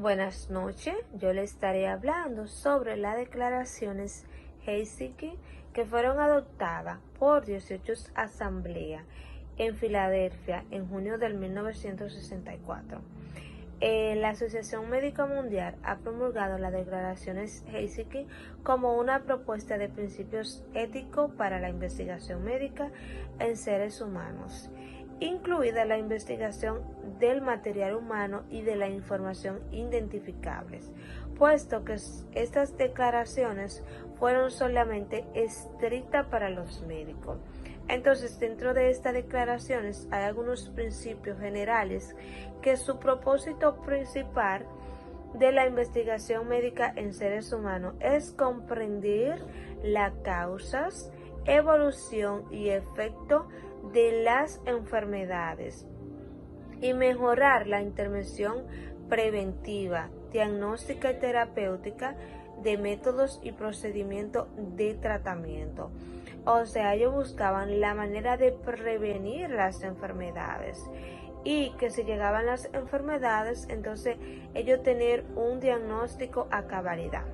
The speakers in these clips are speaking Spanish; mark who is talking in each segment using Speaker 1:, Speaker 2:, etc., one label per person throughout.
Speaker 1: Buenas noches, yo le estaré hablando sobre las declaraciones Helsinki que fueron adoptadas por 18 asambleas en Filadelfia en junio del 1964. La Asociación Médica Mundial ha promulgado las declaraciones Helsinki como una propuesta de principios éticos para la investigación médica en seres humanos, incluida la investigación del material humano y de la información identificables, puesto que estas declaraciones fueron solamente estrictas para los médicos. Entonces, dentro de estas declaraciones hay algunos principios generales que su propósito principal de la investigación médica en seres humanos es comprender las causas, evolución y efecto de las enfermedades y mejorar la intervención preventiva, diagnóstica y terapéutica de métodos y procedimientos de tratamiento. O sea, ellos buscaban la manera de prevenir las enfermedades y que si llegaban las enfermedades, entonces ellos tener un diagnóstico a cabalidad.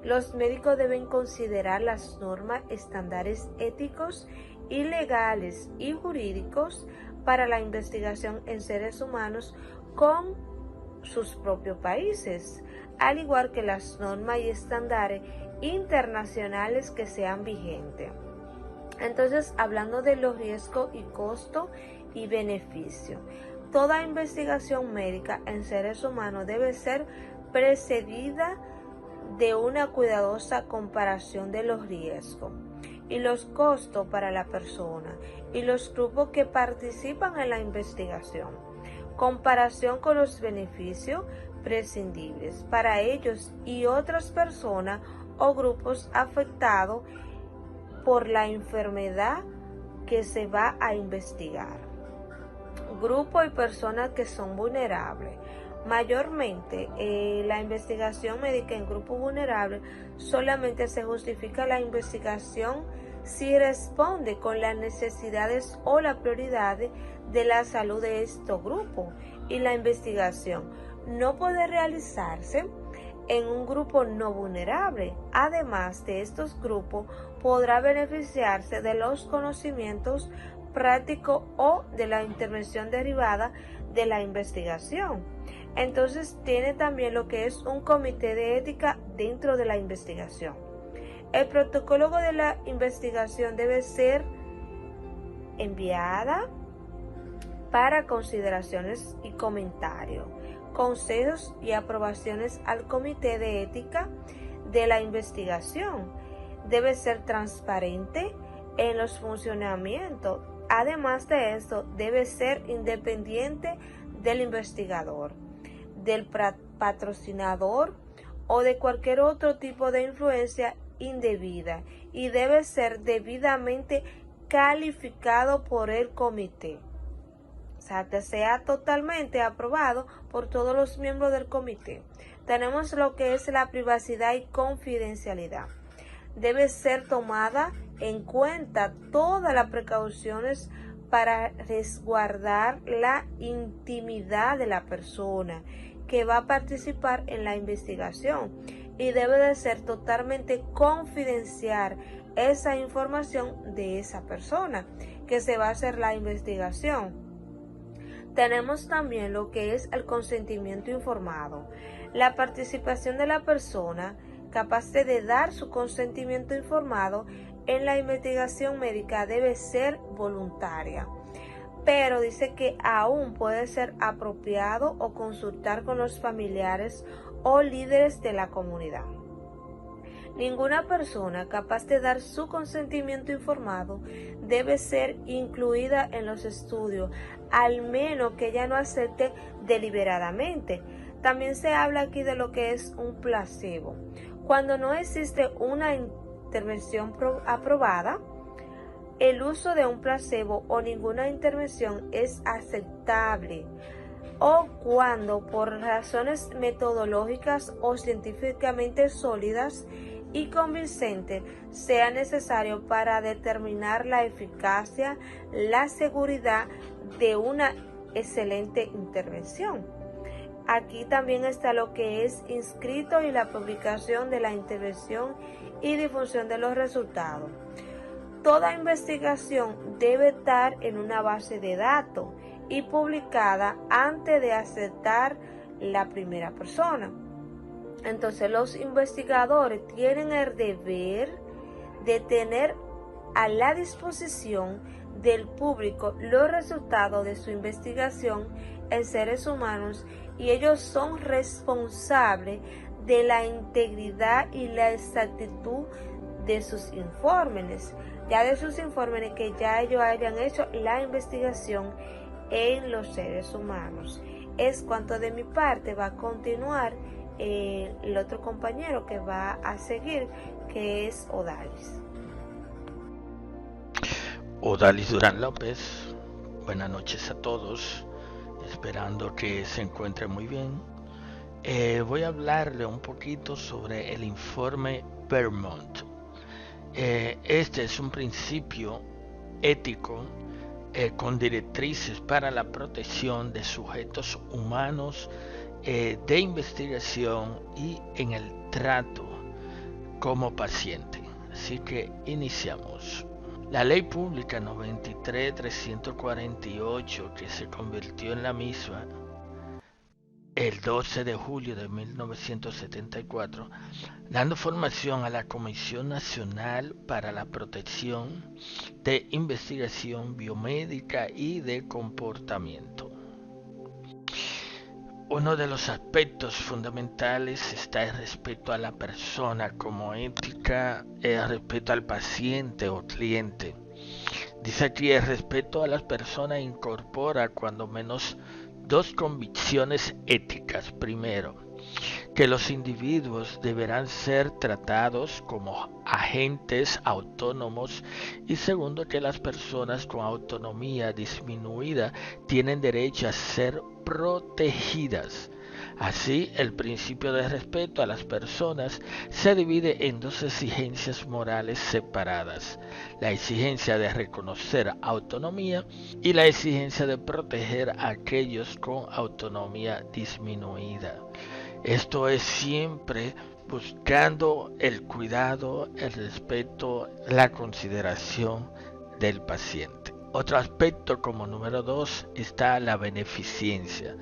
Speaker 1: Los médicos deben considerar las normas, estándares éticos y legales y jurídicos para la investigación en seres humanos con sus propios países, al igual que las normas y estándares internacionales que sean vigentes. Entonces, hablando de los riesgos y costo y beneficio, toda investigación médica en seres humanos debe ser precedida de una cuidadosa comparación de los riesgos y los costos para la persona y los grupos que participan en la investigación, comparación con los beneficios prescindibles para ellos y otras personas o grupos afectados por la enfermedad que se va a investigar. Grupo y personas que son vulnerables. Mayormente, la investigación médica en grupos vulnerables solamente se justifica la investigación si responde con las necesidades o las prioridades de la salud de estos grupos, y la investigación no puede realizarse en un grupo no vulnerable. Además de estos grupos, podrá beneficiarse de los conocimientos prácticos o de la intervención derivada de la investigación. Entonces tiene también lo que es un comité de ética dentro de la investigación. El protocolo de la investigación debe ser enviada para consideraciones y comentarios, consejos y aprobaciones al comité de ética de la investigación. Debe ser transparente en los funcionamientos. Además de esto, debe ser independiente del investigador, del patrocinador o de cualquier otro tipo de influencia indebida, y debe ser debidamente calificado por el comité. O sea, que sea totalmente aprobado por todos los miembros del comité. Tenemos lo que es la privacidad y confidencialidad. Debe ser tomada en cuenta todas las precauciones para resguardar la intimidad de la persona que va a participar en la investigación, y debe de ser totalmente confidencial esa información de esa persona que se va a hacer la investigación. Tenemos también lo que es el consentimiento informado. La participación de la persona capaz de dar su consentimiento informado en la investigación médica debe ser voluntaria, pero dice que aún puede ser apropiado o consultar con los familiares o líderes de la comunidad. Ninguna persona capaz de dar su consentimiento informado debe ser incluida en los estudios, al menos que ella no acepte deliberadamente. También se habla aquí de lo que es un placebo. Cuando no existe una intervención aprobada, el uso de un placebo o ninguna intervención es aceptable, o cuando por razones metodológicas o científicamente sólidas y convincentes sea necesario para determinar la eficacia, la seguridad de una excelente intervención. Aquí también está lo que es inscrito y la publicación de la intervención y difusión de los resultados. Toda investigación debe estar en una base de datos y publicada antes de aceptar la primera persona. Entonces los investigadores tienen el deber de tener a la disposición del público los resultados de su investigación en seres humanos, y ellos son responsables de la integridad y la exactitud de sus informes, que ya ellos hayan hecho la investigación en los seres humanos. Es cuanto de mi parte. Va a continuar el otro compañero que va a seguir, que es Odalis.
Speaker 2: Odalis Durán López, buenas noches a todos, esperando que se encuentren muy bien. Voy a hablarle un poquito sobre el informe Vermont. Este es un principio ético con directrices para la protección de sujetos humanos de investigación y en el trato como paciente. Así que iniciamos. La Ley Pública 93-348, que se convirtió en la misma el 12 de julio de 1974, dando formación a la Comisión Nacional para la Protección de Investigación Biomédica y de Comportamiento. Uno de los aspectos fundamentales está el respeto a la persona como ética, el respeto al paciente o cliente. Dice aquí, el respeto a las personas incorpora cuando menos dos convicciones éticas. Primero, que los individuos deberán ser tratados como agentes autónomos, y segundo, que las personas con autonomía disminuida tienen derecho a ser protegidas. Así, el principio de respeto a las personas se divide en dos exigencias morales separadas: la exigencia de reconocer autonomía y la exigencia de proteger a aquellos con autonomía disminuida. Esto es siempre buscando el cuidado, el respeto, la consideración del paciente. Otro aspecto, como número 2, está la beneficencia.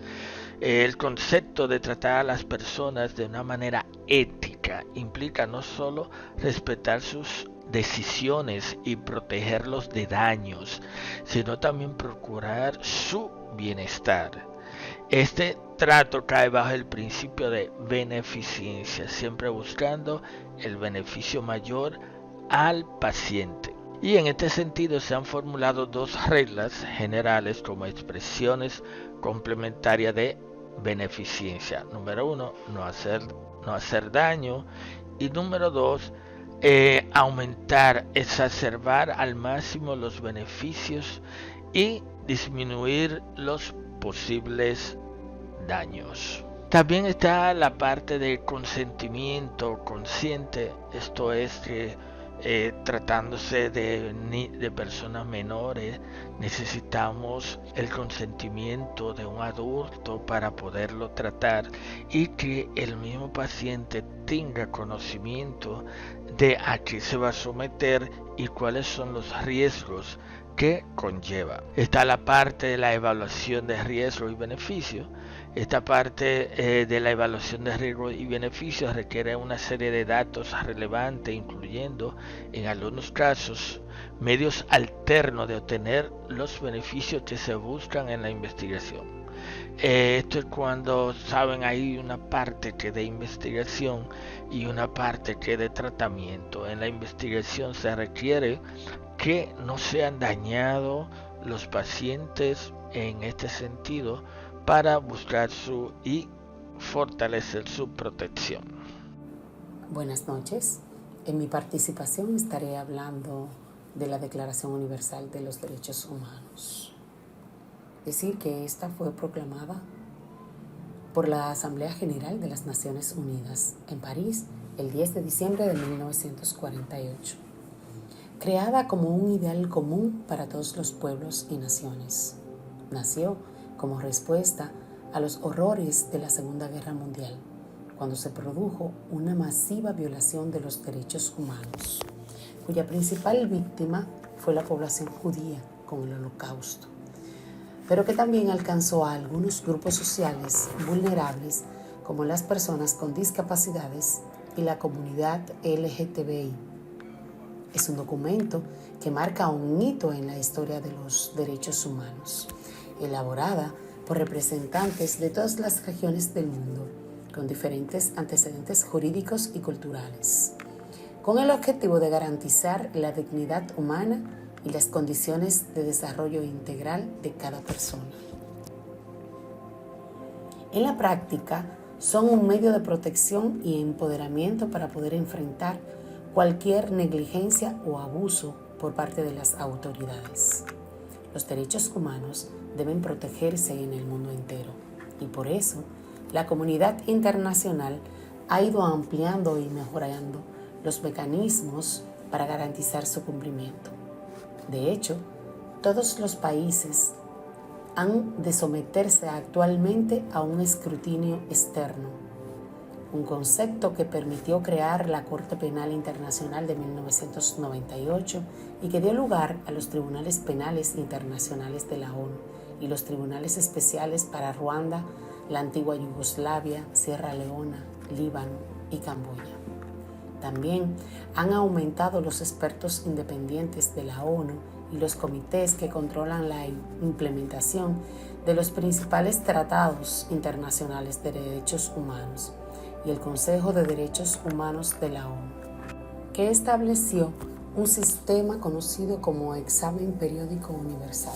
Speaker 2: El concepto de tratar a las personas de una manera ética implica no solo respetar sus decisiones y protegerlos de daños, sino también procurar su bienestar. Este trato cae bajo el principio de beneficencia, siempre buscando el beneficio mayor al paciente. Y en este sentido se han formulado dos reglas generales como expresiones complementarias de beneficencia. Número 1, no hacer daño. Y número 2, aumentar, exacerbar al máximo los beneficios y disminuir los posibles daños. También está la parte de consentimiento consciente. Esto es que tratándose de personas menores, necesitamos el consentimiento de un adulto para poderlo tratar, y que el mismo paciente tenga conocimiento de a qué se va a someter y cuáles son los riesgos que conlleva. Está la parte de la evaluación de riesgo y beneficio. Esta parte de la evaluación de riesgo y beneficios requiere una serie de datos relevantes, incluyendo, en algunos casos, medios alternos de obtener los beneficios que se buscan en la investigación. Esto es cuando, saben, hay una parte que de investigación y una parte que de tratamiento. En la investigación se requiere que no sean dañados los pacientes en este sentido, para buscar y fortalecer su protección.
Speaker 3: Buenas noches. En mi participación estaré hablando de la Declaración Universal de los Derechos Humanos. Decir que esta fue proclamada por la Asamblea General de las Naciones Unidas en París el 10 de diciembre de 1948. Creada como un ideal común para todos los pueblos y naciones. Nació como respuesta a los horrores de la Segunda Guerra Mundial, cuando se produjo una masiva violación de los derechos humanos, cuya principal víctima fue la población judía con el Holocausto, pero que también alcanzó a algunos grupos sociales vulnerables como las personas con discapacidades y la comunidad LGTBI. Es un documento que marca un hito en la historia de los derechos humanos, elaborada por representantes de todas las regiones del mundo, con diferentes antecedentes jurídicos y culturales, con el objetivo de garantizar la dignidad humana y las condiciones de desarrollo integral de cada persona. En la práctica, son un medio de protección y empoderamiento para poder enfrentar cualquier negligencia o abuso por parte de las autoridades. Los derechos humanos deben protegerse en el mundo entero y por eso la comunidad internacional ha ido ampliando y mejorando los mecanismos para garantizar su cumplimiento. De hecho, todos los países han de someterse actualmente a un escrutinio externo, un concepto que permitió crear la Corte Penal Internacional de 1998 y que dio lugar a los Tribunales Penales Internacionales de la ONU y los Tribunales Especiales para Ruanda, la antigua Yugoslavia, Sierra Leona, Líbano y Camboya. También han aumentado los expertos independientes de la ONU y los comités que controlan la implementación de los principales tratados internacionales de derechos humanos y el Consejo de Derechos Humanos de la ONU, que estableció un sistema conocido como examen periódico universal,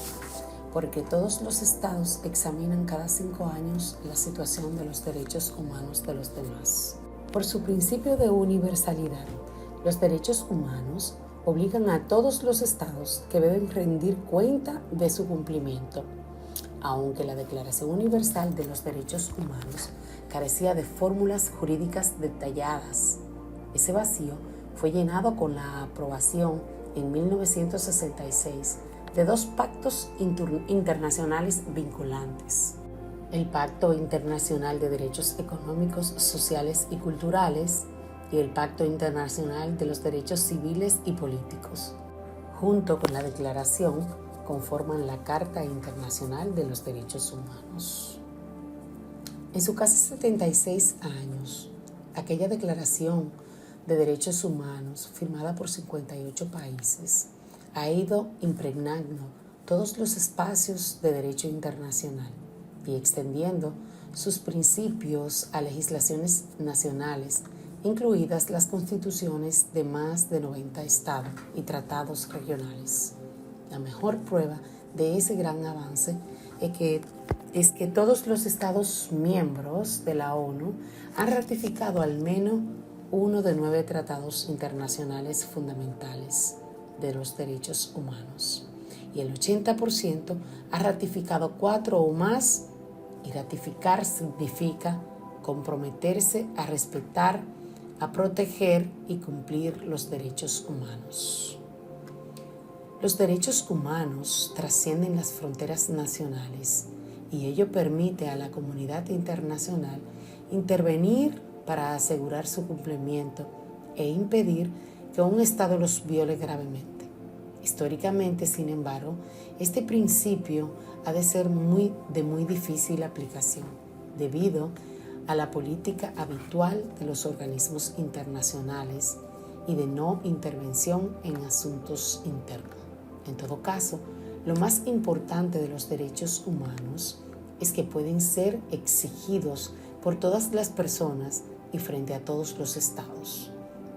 Speaker 3: porque todos los estados examinan cada 5 años la situación de los derechos humanos de los demás. Por su principio de universalidad, los derechos humanos obligan a todos los estados que deben rendir cuenta de su cumplimiento. Aunque la Declaración Universal de los Derechos Humanos carecía de fórmulas jurídicas detalladas, ese vacío fue llenado con la aprobación en 1966 de 2 pactos internacionales vinculantes: el Pacto Internacional de Derechos Económicos, Sociales y Culturales y el Pacto Internacional de los Derechos Civiles y Políticos. Junto con la Declaración, conforman la Carta Internacional de los Derechos Humanos. En sus casi 76 años, aquella Declaración de Derechos Humanos, firmada por 58 países, ha ido impregnando todos los espacios de derecho internacional y extendiendo sus principios a legislaciones nacionales, incluidas las constituciones de más de 90 estados y tratados regionales. La mejor prueba de ese gran avance es que todos los estados miembros de la ONU han ratificado al menos uno de 9 tratados internacionales fundamentales de los derechos humanos y el 80% ha ratificado 4 o más, y ratificar significa comprometerse a respetar, a proteger y cumplir los derechos humanos. Los derechos humanos trascienden las fronteras nacionales y ello permite a la comunidad internacional intervenir para asegurar su cumplimiento e impedir que un Estado los viole gravemente. Históricamente, sin embargo, este principio ha de ser de muy difícil aplicación debido a la política habitual de los organismos internacionales y de no intervención en asuntos internos. En todo caso, lo más importante de los derechos humanos es que pueden ser exigidos por todas las personas y frente a todos los estados,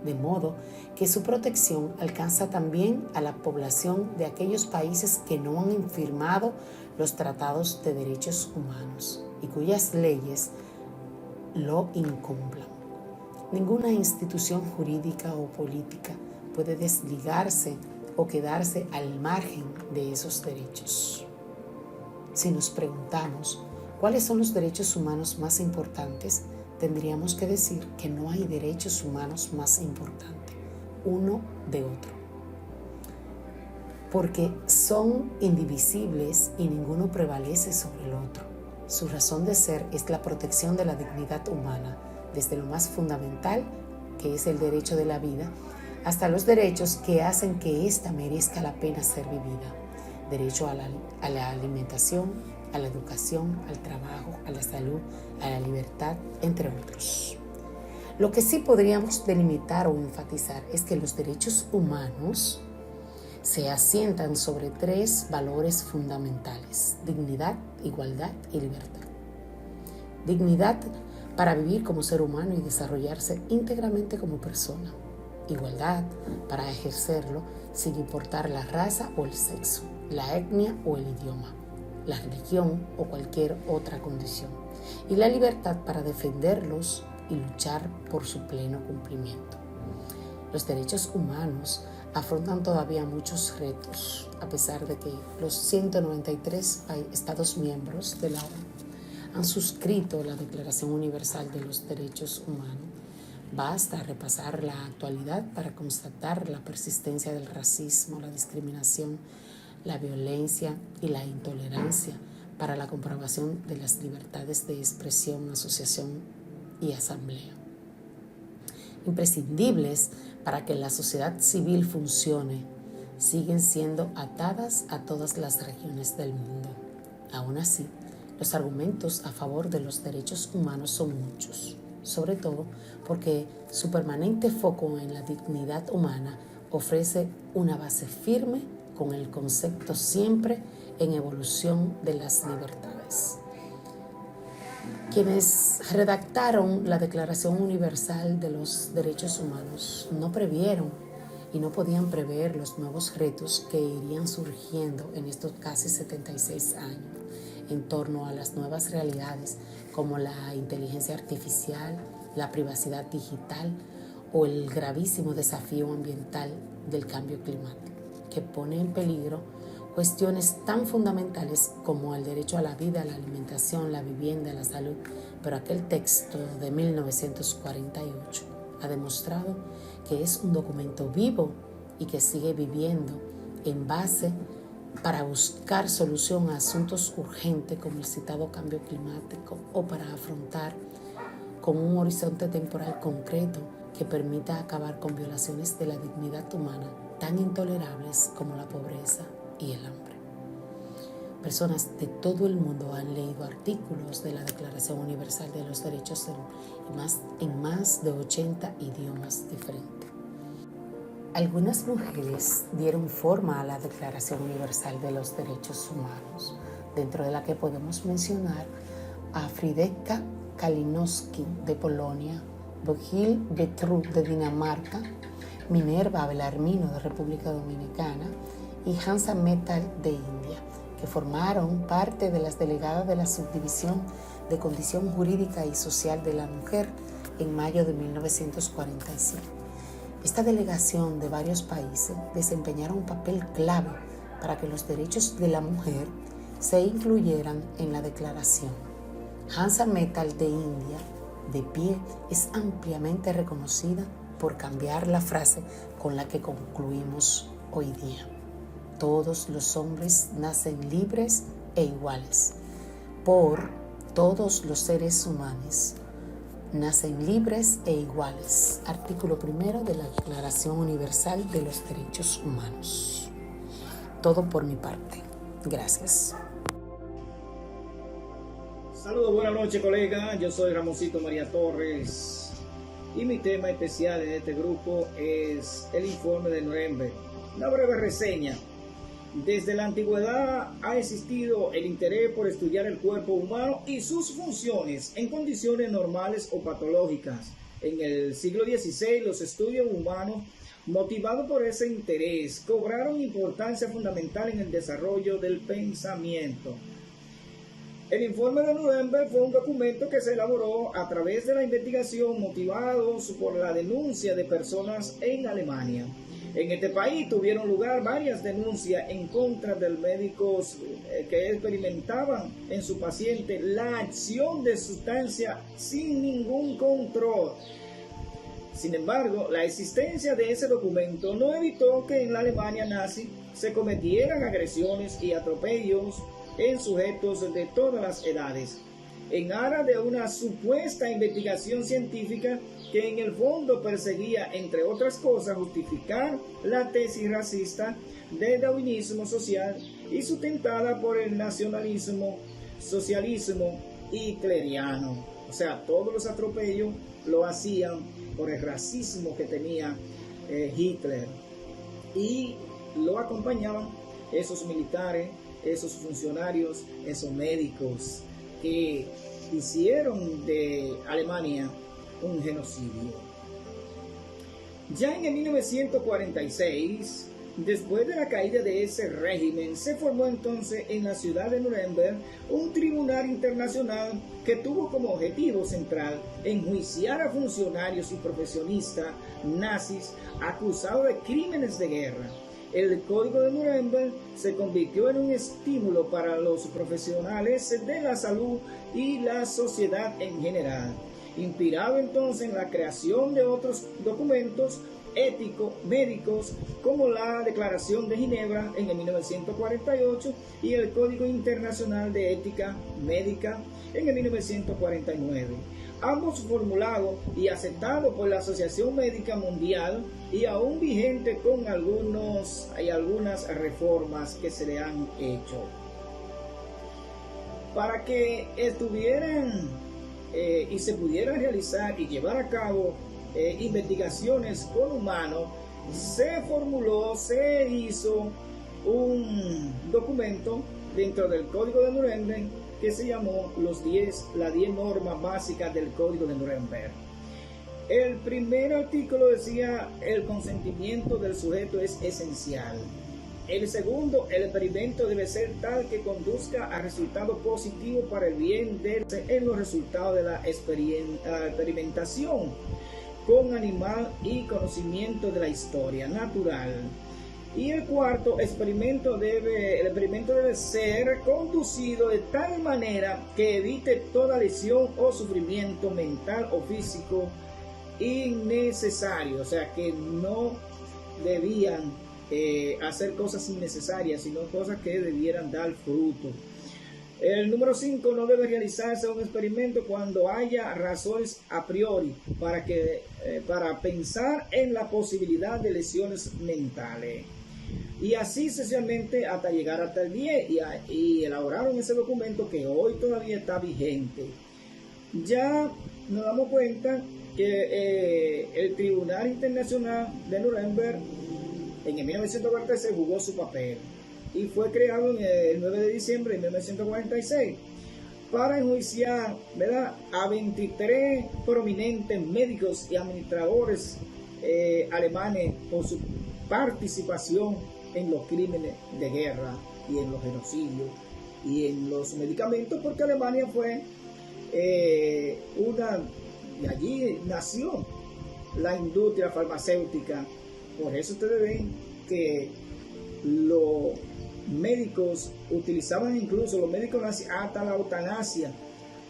Speaker 3: de modo que su protección alcanza también a la población de aquellos países que no han firmado los tratados de derechos humanos y cuyas leyes lo incumplan. Ninguna institución jurídica o política puede desligarse o quedarse al margen de esos derechos. Si nos preguntamos cuáles son los derechos humanos más importantes, tendríamos que decir que no hay derechos humanos más importantes uno de otro, porque son indivisibles y ninguno prevalece sobre el otro. Su razón de ser es la protección de la dignidad humana, desde lo más fundamental, que es el derecho de la vida, hasta los derechos que hacen que ésta merezca la pena ser vivida. Derecho a la alimentación, a la educación, al trabajo, a la salud, a la libertad, entre otros. Lo que sí podríamos delimitar o enfatizar es que los derechos humanos se asientan sobre 3 valores fundamentales: dignidad, igualdad y libertad. Dignidad para vivir como ser humano y desarrollarse íntegramente como persona. Igualdad para ejercerlo sin importar la raza o el sexo, la etnia o el idioma, la religión o cualquier otra condición. Y la libertad para defenderlos y luchar por su pleno cumplimiento. Los derechos humanos afrontan todavía muchos retos, a pesar de que los 193 Estados miembros de la ONU han suscrito la Declaración Universal de los Derechos Humanos. Basta repasar la actualidad para constatar la persistencia del racismo, la discriminación, la violencia y la intolerancia para la comprobación de las libertades de expresión, asociación y asamblea. Imprescindibles para que la sociedad civil funcione, siguen siendo atadas a todas las regiones del mundo. Aún así, los argumentos a favor de los derechos humanos son muchos, sobre todo porque su permanente foco en la dignidad humana ofrece una base firme con el concepto siempre en evolución de las libertades. Quienes redactaron la Declaración Universal de los Derechos Humanos no previeron y no podían prever los nuevos retos que irían surgiendo en estos casi 76 años en torno a las nuevas realidades como la inteligencia artificial, la privacidad digital o el gravísimo desafío ambiental del cambio climático, que pone en peligro cuestiones tan fundamentales como el derecho a la vida, la alimentación, la vivienda, la salud. Pero aquel texto de 1948 ha demostrado que es un documento vivo y que sigue viviendo en base para buscar solución a asuntos urgentes como el citado cambio climático o para afrontar con un horizonte temporal concreto que permita acabar con violaciones de la dignidad humana tan intolerables como la pobreza y el hambre. Personas de todo el mundo han leído artículos de la Declaración Universal de los Derechos en más de 80 idiomas diferentes. Algunas mujeres dieron forma a la Declaración Universal de los Derechos Humanos, dentro de la que podemos mencionar a Friedetka Kalinowski de Polonia, Bohil Gertrud de Dinamarca, Minerva Belarmino de República Dominicana y Hansa Mehta de India, que formaron parte de las delegadas de la Subdivisión de Condición Jurídica y Social de la Mujer en mayo de 1945. Esta delegación de varios países desempeñaron un papel clave para que los derechos de la mujer se incluyeran en la declaración. Hansa Mehta de India, de pie, es ampliamente reconocida por cambiar la frase con la que concluimos hoy día. Todos los hombres nacen libres e iguales. Por todos los seres humanos nacen libres e iguales. Artículo 1 de la Declaración Universal de los Derechos Humanos. Todo por mi parte. Gracias.
Speaker 4: Saludos, buenas noches, colega. Yo soy Ramoncito María Torres y mi tema especial en este grupo es el informe de Nuremberg. Una breve reseña. Desde la antigüedad ha existido el interés por estudiar el cuerpo humano y sus funciones en condiciones normales o patológicas. En el siglo XVI, los estudios humanos, motivados por ese interés, cobraron importancia fundamental en el desarrollo del pensamiento. El informe de Nuremberg fue un documento que se elaboró a través de la investigación motivados por la denuncia de personas en Alemania. En este país tuvieron lugar varias denuncias en contra de médicos que experimentaban en su paciente la acción de sustancias sin ningún control. Sin embargo, la existencia de ese documento no evitó que en la Alemania nazi se cometieran agresiones y atropellos en sujetos de todas las edades, en aras de una supuesta investigación científica que en el fondo perseguía, entre otras cosas, justificar la tesis racista del darwinismo social y sustentada por el nacionalismo, socialismo hitleriano. O sea, todos los atropellos lo hacían por el racismo que tenía Hitler, y lo acompañaban esos militares, esos funcionarios, esos médicos que hicieron de Alemania un genocidio. Ya en el 1946, después de la caída de ese régimen, se formó entonces en la ciudad de Nuremberg un tribunal internacional que tuvo como objetivo central enjuiciar a funcionarios y profesionistas nazis acusados de crímenes de guerra. El Código de Nuremberg se convirtió en un estímulo para los profesionales de la salud y la sociedad en general, inspirado entonces en la creación de otros documentos éticos médicos como la Declaración de Ginebra en el 1948 y el Código Internacional de Ética Médica en el 1949, ambos formulados y aceptados por la Asociación Médica Mundial y aún vigentes con algunas reformas que se le han hecho. Para que estuvieran y se pudieran realizar y llevar a cabo investigaciones con humanos, se hizo un documento dentro del Código de Nuremberg que se llamó las 10 normas básicas del Código de Nuremberg. El primer artículo decía: el consentimiento del sujeto es esencial. El segundo: el experimento debe ser tal que conduzca a resultados positivos para el bien en los resultados de la experimentación con animal y conocimiento de la historia natural. Y el cuarto: el experimento debe ser conducido de tal manera que evite toda lesión o sufrimiento mental o físico innecesario. O sea, que no debían hacer cosas innecesarias, sino cosas que debieran dar fruto. El número 5: no debe realizarse un experimento cuando haya razones a priori para pensar en la posibilidad de lesiones mentales. Y así sucesivamente hasta llegar hasta el 10 y elaboraron ese documento que hoy todavía está vigente. Ya nos damos cuenta que el Tribunal Internacional de Nuremberg en el 1946 jugó su papel y fue creado el 9 de diciembre de 1946 para enjuiciar, ¿verdad?, a 23 prominentes médicos y administradores alemanes por su participación en los crímenes de guerra y en los genocidios y en los medicamentos, porque Alemania fue y allí nació la industria farmacéutica. Por eso ustedes ven que los médicos utilizaban, incluso los médicos nazis, hasta la eutanasia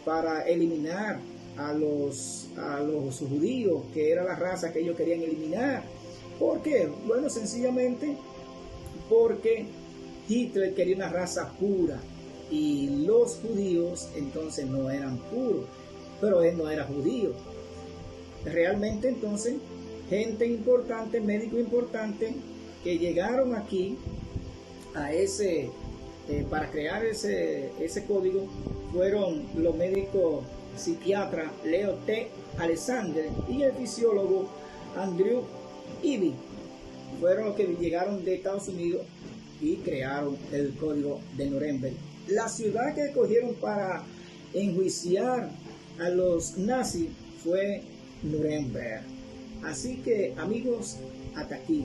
Speaker 4: para eliminar a los judíos, que era la raza que ellos querían eliminar. ¿Por qué? Bueno, sencillamente porque Hitler quería una raza pura y los judíos entonces no eran puros, pero él no era judío. Realmente entonces gente importante, médicos importantes que llegaron aquí a para crear ese código fueron los médicos psiquiatra Leo T. Alexander y el fisiólogo Andrew Ivy. Fueron los que llegaron de Estados Unidos y crearon el Código de Nuremberg. La ciudad que escogieron para enjuiciar a los nazis fue Nuremberg. Así que, amigos, hasta aquí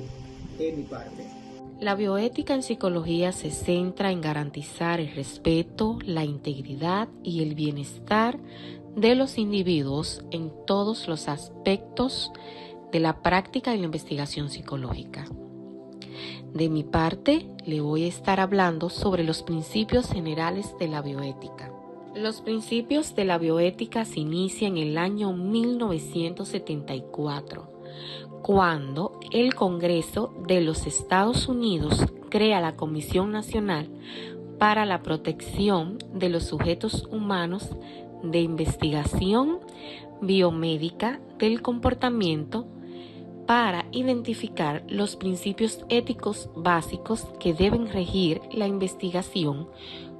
Speaker 4: es mi parte.
Speaker 5: La bioética en psicología se centra en garantizar el respeto, la integridad y el bienestar de los individuos en todos los aspectos de la práctica de la investigación psicológica. De mi parte, le voy a estar hablando sobre los principios generales de la bioética. Los principios de la bioética se inician en el año 1974, cuando el Congreso de los Estados Unidos crea la Comisión Nacional para la protección de los sujetos humanos de investigación biomédica del comportamiento para identificar los principios éticos básicos que deben regir la investigación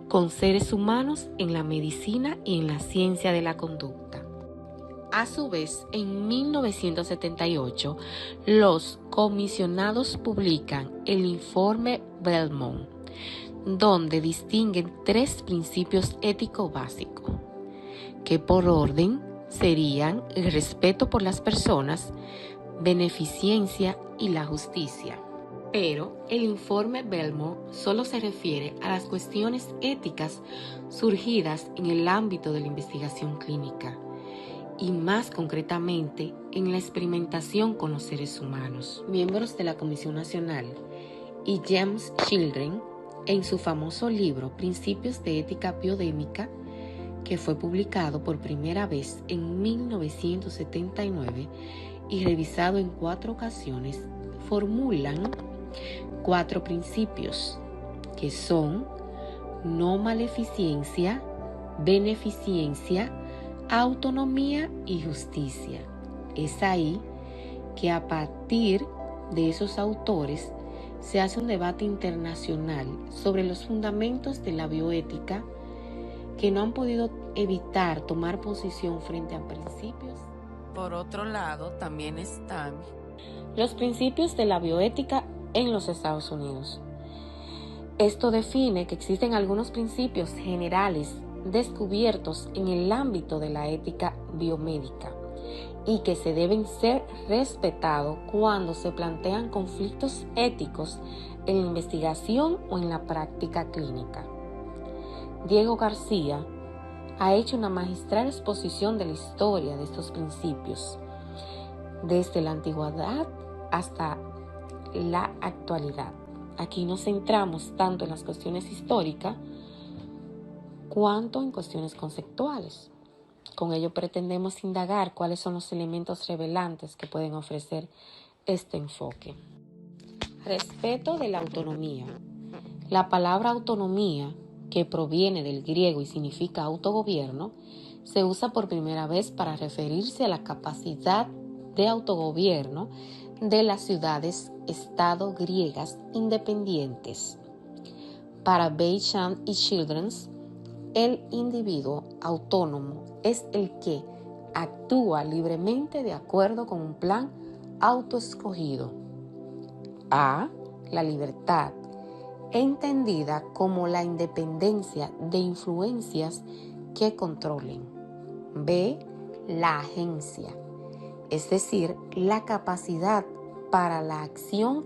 Speaker 5: con seres humanos en la medicina y en la ciencia de la conducta. A su vez, en 1978, los comisionados publican el informe Belmont, donde distinguen 3 principios éticos básicos, que por orden serían el respeto por las personas, beneficencia y la justicia. Pero el informe Belmont solo se refiere a las cuestiones éticas surgidas en el ámbito de la investigación clínica y más concretamente en la experimentación con los seres humanos. Miembros de la Comisión Nacional y James Children, en su famoso libro Principios de Ética Biodémica, que fue publicado por primera vez en 1979 y revisado en 4 ocasiones, formulan 4 principios que son no maleficencia, beneficencia, autonomía y justicia. Es ahí que a partir de esos autores se hace un debate internacional sobre los fundamentos de la bioética que no han podido evitar tomar posición frente a principios.
Speaker 3: Por otro lado, también están
Speaker 5: los principios de la bioética en los Estados Unidos. Esto define que existen algunos principios generales descubiertos en el ámbito de la ética biomédica y que se deben ser respetados cuando se plantean conflictos éticos en la investigación o en la práctica clínica. Diego García ha hecho una magistral exposición de la historia de estos principios, desde la antigüedad hasta la actualidad. Aquí nos centramos tanto en las cuestiones históricas cuanto en cuestiones conceptuales. Con ello pretendemos indagar cuáles son los elementos revelantes que pueden ofrecer este enfoque. Respeto de la autonomía. La palabra autonomía, que proviene del griego y significa autogobierno, se usa por primera vez para referirse a la capacidad de autogobierno de las ciudades-estado griegas independientes. Para Beauchamp y Childrens, el individuo autónomo es el que actúa libremente de acuerdo con un plan autoescogido. A. La libertad, entendida como la independencia de influencias que controlen. B. La agencia, es decir, la capacidad para la acción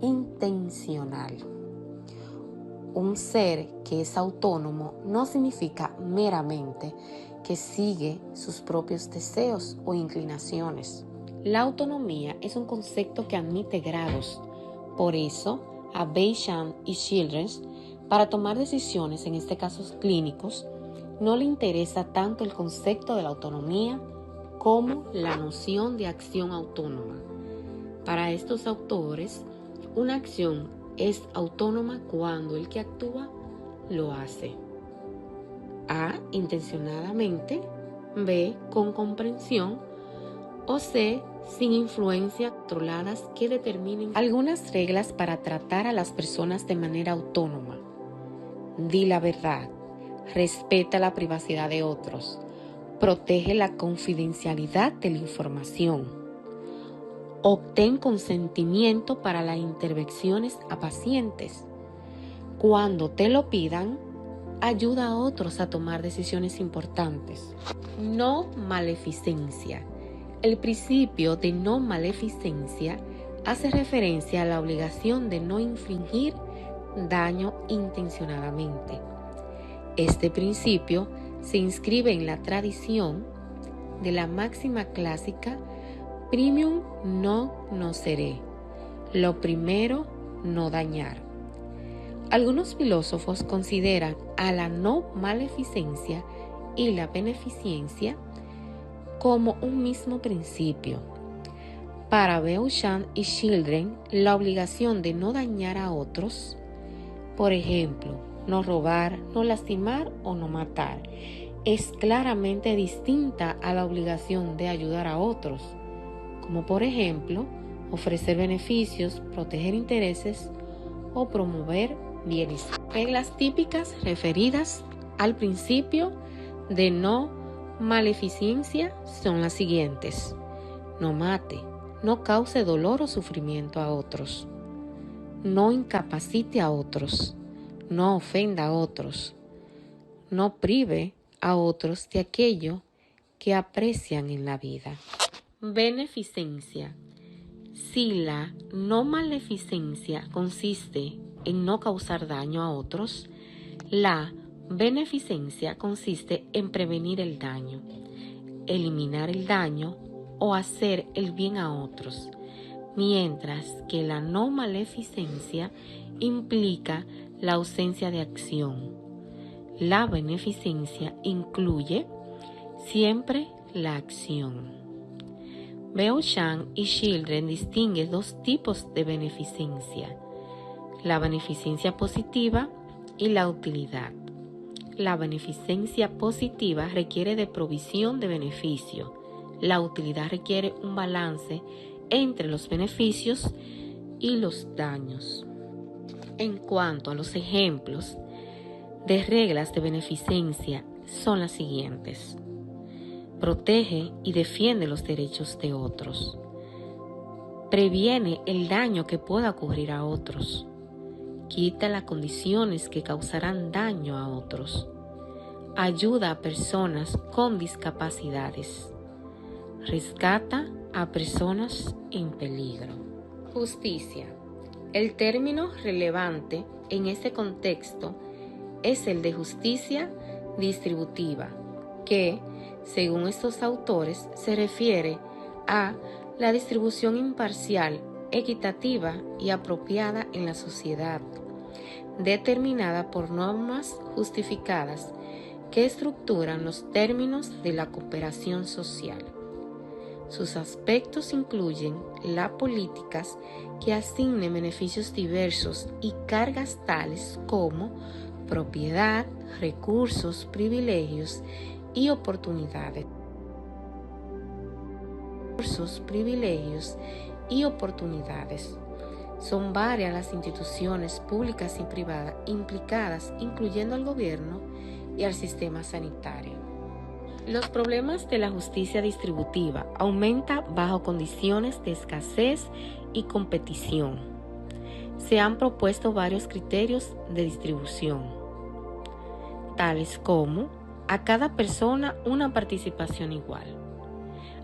Speaker 5: intencional. Un ser que es autónomo no significa meramente que sigue sus propios deseos o inclinaciones. La autonomía es un concepto que admite grados. Por eso, a Beauchamp y Childrens, para tomar decisiones, en este caso clínicos, no le interesa tanto el concepto de la autonomía como la noción de acción autónoma. Para estos autores, una acción es autónoma cuando el que actúa lo hace. A. Intencionadamente. B. Con comprensión. O C. Sin influencias controladas que determinen algunas reglas para tratar a las personas de manera autónoma. Di la verdad. Respeta la privacidad de otros. Protege la confidencialidad de la información. Obtén consentimiento para las intervenciones a pacientes. Cuando te lo pidan, ayuda a otros a tomar decisiones importantes. No maleficencia. El principio de no maleficencia hace referencia a la obligación de no infligir daño intencionadamente. Este principio se inscribe en la tradición de la máxima clásica Primum non nocere, lo primero, no dañar. Algunos filósofos consideran a la no maleficencia y la beneficencia como un mismo principio. Para Beauchamp y Children, la obligación de no dañar a otros, por ejemplo, no robar, no lastimar o no matar. Es claramente distinta a la obligación de ayudar a otros, como por ejemplo, ofrecer beneficios, proteger intereses o promover bienestar. Reglas típicas referidas al principio de no maleficencia son las siguientes: no mate, no cause dolor o sufrimiento a otros, no incapacite a otros, no ofenda a otros, no prive a otros de aquello que aprecian en la vida. Beneficencia. Si la no maleficencia consiste en no causar daño a otros, la beneficencia consiste en prevenir el daño, eliminar el daño o hacer el bien a otros, mientras que la no maleficencia implica la ausencia de acción. La beneficencia incluye siempre la acción. Beauchamp y Children distinguen dos tipos de beneficencia: la beneficencia positiva y la utilidad. La beneficencia positiva requiere de provisión de beneficio. La utilidad requiere un balance entre los beneficios y los daños. En cuanto a los ejemplos de reglas de beneficencia, son las siguientes: protege y defiende los derechos de otros, previene el daño que pueda ocurrir a otros, quita las condiciones que causarán daño a otros, ayuda a personas con discapacidades, rescata a personas en peligro. Justicia. El término relevante en este contexto es el de justicia distributiva, que, según estos autores, se refiere a la distribución imparcial, equitativa y apropiada en la sociedad, determinada por normas justificadas que estructuran los términos de la cooperación social. Sus aspectos incluyen las políticas que asignen beneficios diversos y cargas tales como propiedad, recursos, privilegios y oportunidades. Son varias las instituciones públicas y privadas implicadas, incluyendo al gobierno y al sistema sanitario. Los problemas de la justicia distributiva aumentan bajo condiciones de escasez y competición. Se han propuesto varios criterios de distribución, tales como a cada persona una participación igual,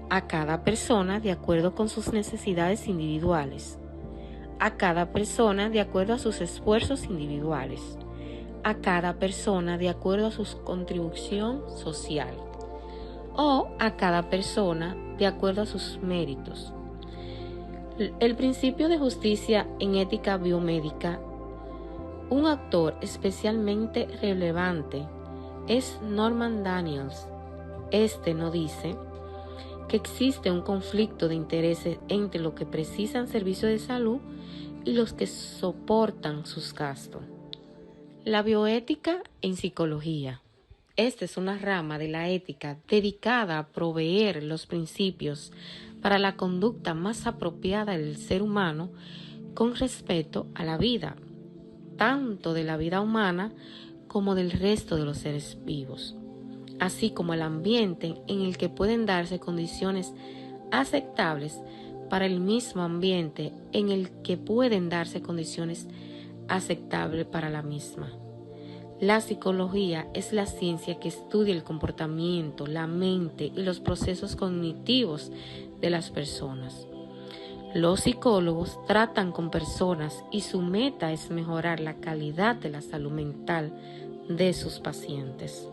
Speaker 5: a cada persona de acuerdo con sus necesidades individuales, a cada persona de acuerdo a sus esfuerzos individuales, a cada persona de acuerdo a su contribución social o a cada persona de acuerdo a sus méritos. El principio de justicia en ética biomédica, un actor especialmente relevante es Norman Daniels. Este nos dice que existe un conflicto de intereses entre los que precisan servicios de salud y los que soportan sus gastos. La bioética en psicología. Esta es una rama de la ética dedicada a proveer los principios para la conducta más apropiada del ser humano con respecto a la vida, tanto de la vida humana como del resto de los seres vivos, así como el ambiente en el que pueden darse condiciones aceptables para el mismo ambiente en el que pueden darse condiciones aceptables para la misma. La psicología es la ciencia que estudia el comportamiento, la mente y los procesos cognitivos de las personas. Los psicólogos tratan con personas y su meta es mejorar la calidad de la salud mental de sus pacientes.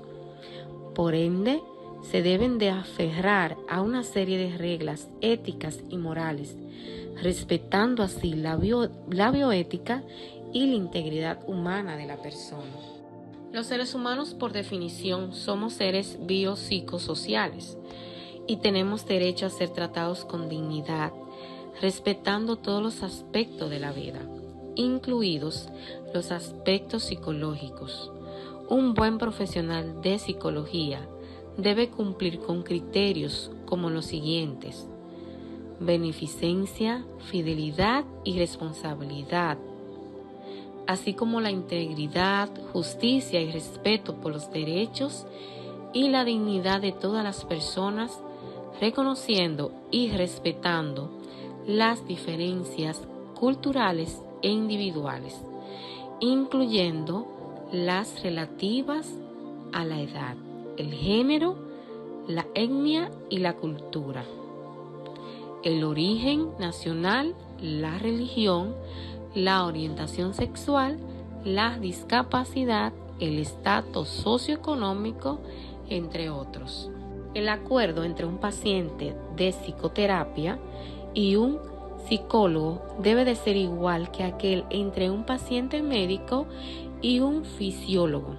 Speaker 5: Por ende, se deben de aferrar a una serie de reglas éticas y morales, respetando así la bioética y la integridad humana de la persona. Los seres humanos, por definición, somos seres biopsicosociales y tenemos derecho a ser tratados con dignidad, respetando todos los aspectos de la vida. incluidos los aspectos psicológicos. Un buen profesional de psicología debe cumplir con criterios como los siguientes: beneficencia, fidelidad y responsabilidad, así como la integridad, justicia y respeto por los derechos y la dignidad de todas las personas, reconociendo y respetando las diferencias culturales e individuales, incluyendo las relativas a la edad, el género, la etnia y la cultura, el origen nacional, la religión, la orientación sexual, la discapacidad, el estatus socioeconómico, entre otros. El acuerdo entre un paciente de psicoterapia y un psicólogo debe de ser igual que aquel entre un paciente médico y un fisiólogo.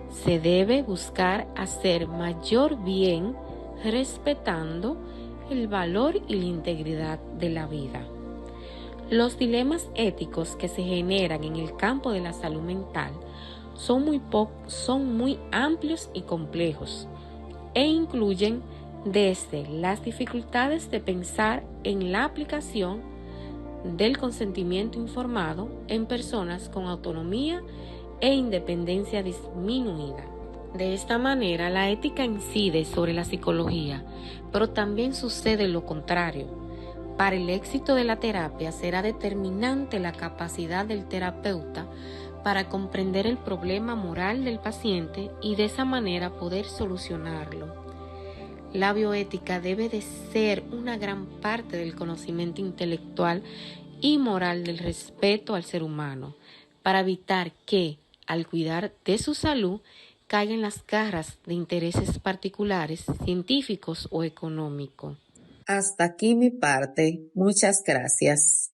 Speaker 5: Se debe buscar hacer mayor bien respetando el valor y la integridad de la vida. Los dilemas éticos que se generan en el campo de la salud mental son muy amplios y complejos e incluyen desde las dificultades de pensar en la aplicación del consentimiento informado en personas con autonomía e independencia disminuida. De esta manera, la ética incide sobre la psicología, pero también sucede lo contrario. Para el éxito de la terapia será determinante la capacidad del terapeuta para comprender el problema moral del paciente y de esa manera poder solucionarlo. La bioética debe de ser una gran parte del conocimiento intelectual y moral del respeto al ser humano, para evitar que, al cuidar de su salud, caiga en las garras de intereses particulares, científicos o económicos.
Speaker 3: Hasta aquí mi parte. Muchas gracias.